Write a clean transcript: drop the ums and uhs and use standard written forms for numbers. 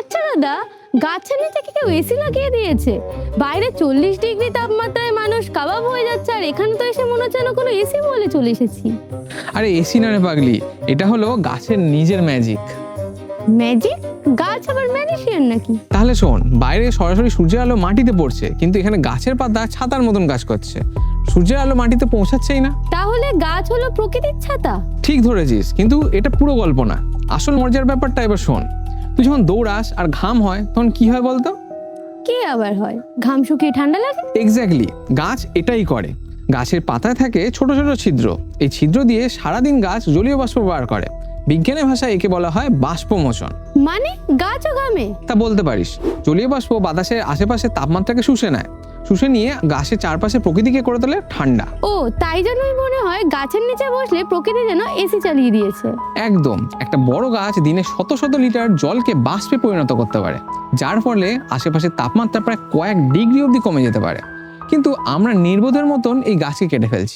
আচ্ছা দাদা, গাছের নিচে কি কেউ এসি লাগিয়ে দিয়েছে? বাইরে 40 ডিগ্রি তাপমাত্রায় মানুষ কাবাব হয়ে যাচ্ছে, আর এখানে তো এসে মনে হচ্ছে যেন কোনো এসি মলে চলে এসেছি। আরে এসি না রে পাগলি, এটা হলো গাছের নিজের ম্যাজিক। ম্যাজিক? গাছ আবার ম্যাজিশিয়ান নাকি? তাহলে শোন, বাইরে সরাসরি সূর্যের আলো মাটিতে পড়ছে, কিন্তু এখানে গাছের পাতা ছাতার মতন কাজ করছে। সূর্যের আলো মাটিতে পৌঁছাচ্ছেই না। তাহলে গাছ হলো প্রকৃতির ছাতা? ঠিক ধরেছিস, কিন্তু এটা পুরো গল্প না। আসল মজার ব্যাপারটা এবার শোন। তুই যখন দৌড়াস আর ঘাম হয় তখন কি হয় বলতো? কি আবার হয়? ঘাম শুকিয়ে ঠান্ডা লাগে? এক্স্যাক্টলি, গাছ এটাই করে। গাছের পাতায় থাকে ছোট ছোট ছিদ্র। এই ছিদ্র দিয়ে সারাদিন গাছ জলীয় বাষ্প বার করে। বিজ্ঞানের ভাষায় একে বলা হয় বাষ্পমোচন। মানে গাছও ঘামে? তা বলতে পারিস। জলীয় বাষ্প বাতাসের আশেপাশে তাপমাত্রাকে শুষে নেয়। শুষে নিয়ে গাছের চারপাশে প্রকৃতিকে করে তোলে ঠান্ডা। ও, তাই জন্যই মনে হয় গাছের নিচে বসলে প্রকৃতি যেন এসি চালিয়ে দিয়েছে। একদম, একটা বড় গাছ দিনে শত শত লিটার জলকে বাষ্পে পরিণত করতে পারে, যার ফলে আশেপাশের তাপমাত্রা প্রায় কয়েক ডিগ্রি অবধি কমে যেতে পারে। কিন্তু আমরা নির্বোধের মতন এই গাছকে কেটে ফেলছি।